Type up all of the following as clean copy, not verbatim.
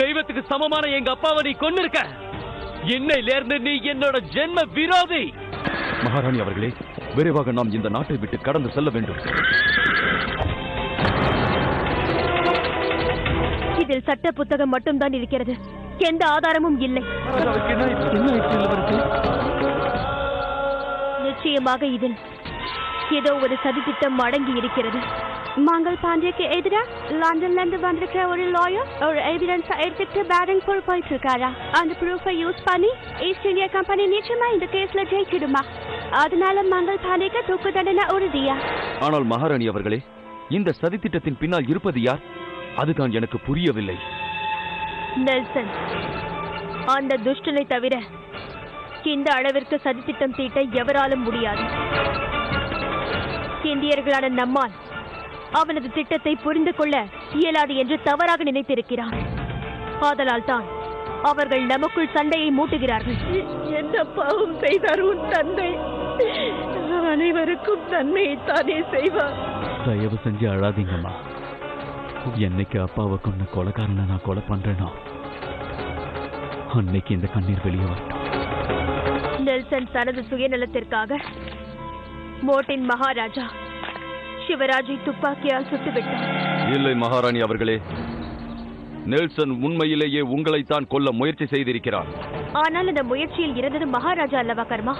தெய்வத்துக்கு சமமான எங்க அப்பாவை நீ கொன்னிருக்க. இன்னையிலிருந்து நீ என்னோட ஜென்ம விரோதி. மகாராணி அவர்களே, விரைவாக நாம் இந்த நாட்டை விட்டு கடந்து செல்ல வேண்டும். இதில் சட்ட புத்தகம் மட்டும்தான் இருக்கிறது, எந்த ஆதாரமும் இல்லை. நிச்சயமாக இதில் ஏதோ ஒரு சதித்திட்டம் அடங்கி இருக்கிறது. மங்கள் பாண்டியக்கு எதிராக லண்டன்ல இருந்து வந்திருக்கிற ஒரு லாயர் ஒரு எவிடன்ஸை எடுத்துட்டு பேரங்பூர் போயிட்டு இருக்காரா. அந்த ப்ரூஃபை யூஸ் பண்ணி ஈஸ்ட் இந்தியா கம்பெனி நிச்சயமா இந்த கேஸ்ல ஜெயிச்சிடுமா. அதனால மங்கள் பாண்டியக்கு தூக்கு தண்டனை உறுதியா. ஆனால் மகாராணி அவர்களே, இந்த சதித்திட்டத்தின் பின்னால் இருப்பது யார்? அதுதான் எனக்கு புரியவில்லை. நெல்சன், அந்த துஷ்டனை தவிர இந்த அளவிற்கு சதித்திட்டம் தீட்ட எவராலும் முடியாது. இந்தியர்களான நம்மால் அவனது திட்டத்தை புரிந்து கொள்ள இயலாது என்று தவறாக நினைத்திருக்கிறான். ஆதலால் தான் அவர்கள் நமக்குள் சண்டையை மூட்டுகிறார்கள். என்ன பாவம் செய்தார் உன் தந்தை? அனைவருக்கும் நன்மையைத்தானே செய்வார். தயவு செஞ்சு அழாதீங்கம்மா. என்னைக்கு அப்பாவை கொன்ன கொலைக்காரனை நான் கொலை பண்றேனோ அன்னைக்கு இந்த கண்ணீர் வெளியே வரட்டும். நெல்சன் தனது சுயநலத்திற்காக மோட்டின் மகாராஜா சிவராஜை துப்பாக்கியால் சுட்டுவிட்டார். இல்லை மகாராணி அவர்களே, நெல்சன் உண்மையிலேயே உங்களைத்தான் கொல்ல முயற்சி செய்திருக்கிறார். ஆனால் அந்த முயற்சியில் இருந்தது மகாராஜா அல்லவா கர்மா?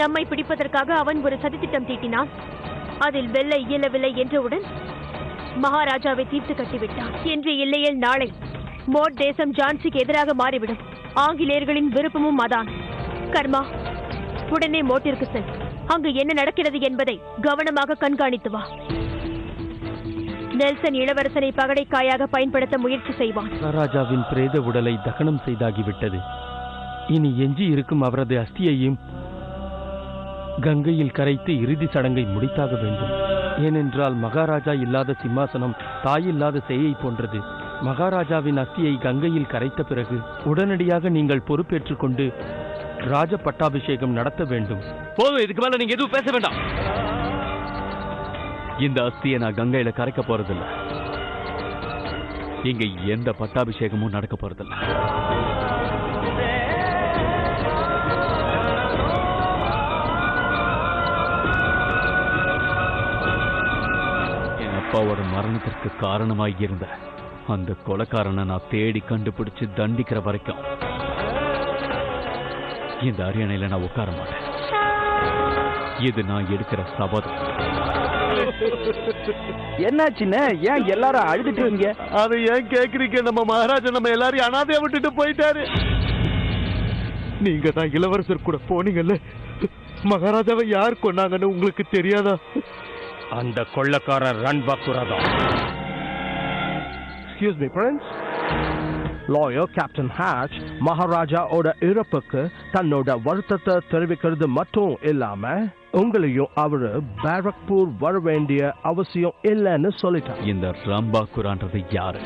நம்மை பிடிப்பதற்காக அவன் ஒரு சதித்திட்டம் தீட்டினான். அதில் வெல்ல இயலவில்லை என்றவுடன் மகாராஜாவை தீர்த்து கட்டிவிட்டான். என்று இல்லையில் நாளை மோட் தேசம் ஜான்சிக்கு எதிராக மாறிவிடும். ஆங்கிலேயர்களின் விருப்பமும் அதான். கர்மா, உடனே மோட்டிற்கு செல். அங்கு என்ன நடக்கிறது என்பதை கவனமாக கண்காணித்து வா. நெல்சன் இளவரசனை பகடைக்காயாக பயன்படுத்த முயற்சி செய்வான். மகாராஜாவின் பிரேத உடலை தகனம் செய்தாகிவிட்டது. இனி எஞ்சி இருக்கும் அவரது அஸ்தியையும் கங்கையில் கரைத்து இறுதி சடங்கை முடித்தாக வேண்டும். ஏனென்றால் மகாராஜா இல்லாத சிம்மாசனம் தாயில்லாத சேயை போன்றது. மகாராஜாவின் அஸ்தியை கங்கையில் கரைத்த பிறகு உடனடியாக நீங்கள் பொறுப்பேற்றுக் கொண்டு ராஜ பட்டாபிஷேகம் நடத்த வேண்டும். போதும், இதுக்கு மேல நீங்க எதுவும் பேச வேண்டாம். இந்த அஸ்தியை நான் கங்கையில கரைக்க போறதில்லை. இங்க எந்த பட்டாபிஷேகமும் நடக்க போறதில்லை. என் அப்பாவோட மரணத்திற்கு காரணமாகி இருந்த அந்த கொலைக்காரனை நான் தேடி கண்டுபிடிச்சு தண்டிக்கிற வரைக்கும் இந்த அரியணையில நான் உட்கார மாட்டேன். இது நான் எடுக்கிற சபதம். என்னாச்சுன்னு ஏன் எல்லாரும் அழுதுட்டு இருக்கீங்க? அதை ஏன் கேக்குறீங்க? நம்ம மகாராஜா நம்ம எல்லாரையும் அனாதையா விட்டுட்டு போயிட்டாரு. நீங்க தான் இளவரசர் கூட போனீங்கல்ல, மகாராஜாவை யார் கொன்னாங்கன்னு உங்களுக்கு தெரியாதா? அந்த கொள்ளக்காரர் ரன்பாக்குரா தான். Excuse me, Prince. Lawyer Captain Hatch மகாராஜாவோட இறப்புக்கு தன்னோட வருத்தத்தை தெரிவிக்கிறது மட்டும் இல்லாம உங்களையும் அவரு பாரக்பூர் வர வேண்டிய அவசியம் இல்லைன்னு சொல்லிட்டான். இந்த ரன்பாக்குரான்றது யாரு?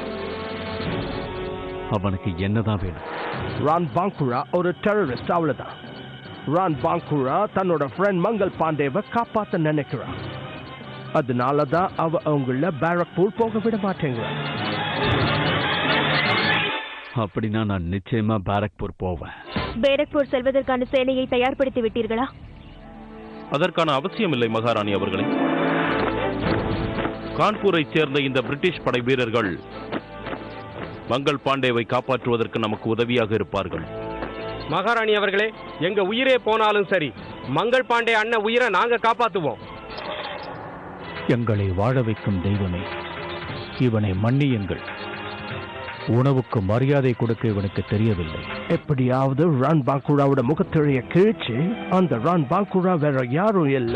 அவனுக்கு என்னதான் வேணும்? ரன்பாக்குரா ஒரு டெரரிஸ்ட், அவ்வளவுதான். ரன்பாக்குரா தன்னோட ஃப்ரெண்ட் மங்கள் பாண்டேவை காப்பாத்த நினைக்கிறான். அதனாலதான் அவ அவங்கள பாரக்பூர் போக விட மாட்டேங்கிறான். அப்படின்னா நான் நிச்சயமா பாரக்பூர் போவேன். பேரக்பூர் செல்வதற்கான சேனையை தயார்படுத்தி விட்டீர்களா? அதற்கான அவசியம் இல்லை மகாராணி அவர்களே. கான்பூரை சேர்ந்த இந்த பிரிட்டிஷ் படை வீரர்கள் மங்கள் பாண்டேவை காப்பாற்றுவதற்கு நமக்கு உதவியாக இருப்பார்கள். மகாராணி அவர்களே, எங்க உயிரே போனாலும் சரி, மங்கள் பாண்டே அண்ணன் உயிரை நாங்க காப்பாத்துவோம். எங்களை வாழ வைக்கும் தெய்வமே, இவனை மன்னியுங்கள். உணவுக்கு மரியாதை கொடுக்க இவனுக்கு தெரியவில்லை. எப்படியாவது ரன்பாக்குராவோட முகத்திழைய கிழிச்சு அந்த ரன்பாக்குரா வேற யாரும் இல்ல,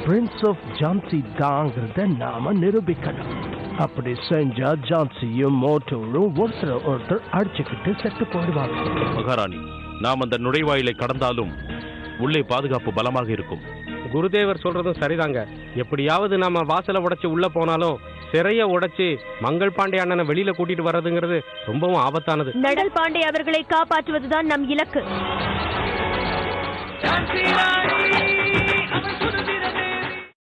பிரின்ஸ் ஆஃப் ஜான்சி தாங்கிறத நாம நிரூபிக்கணும். அப்படி செஞ்சா ஜான்சியும் மோட்டோரும் ஒருத்தர் அடிச்சுக்கிட்டு செத்து போயிடுவாங்க. மகாராணி, நாம் அந்த நுழைவாயிலை கடந்தாலும் உள்ளே பாதுகாப்பு பலமாக இருக்கும். குருதேவர் சொல்றதும் சரிதாங்க. எப்படியாவது நாம வாசலை உடைச்சு உள்ள போனாலும் சிறைய உடைச்சு மங்கள் பாண்டே அண்ணனை வெளியில கூட்டிட்டு வர்றதுங்கிறது ரொம்பவும் ஆபத்தானது. நடல் பாண்டே அவர்களை காப்பாற்றுவதுதான் நம் இலக்கு.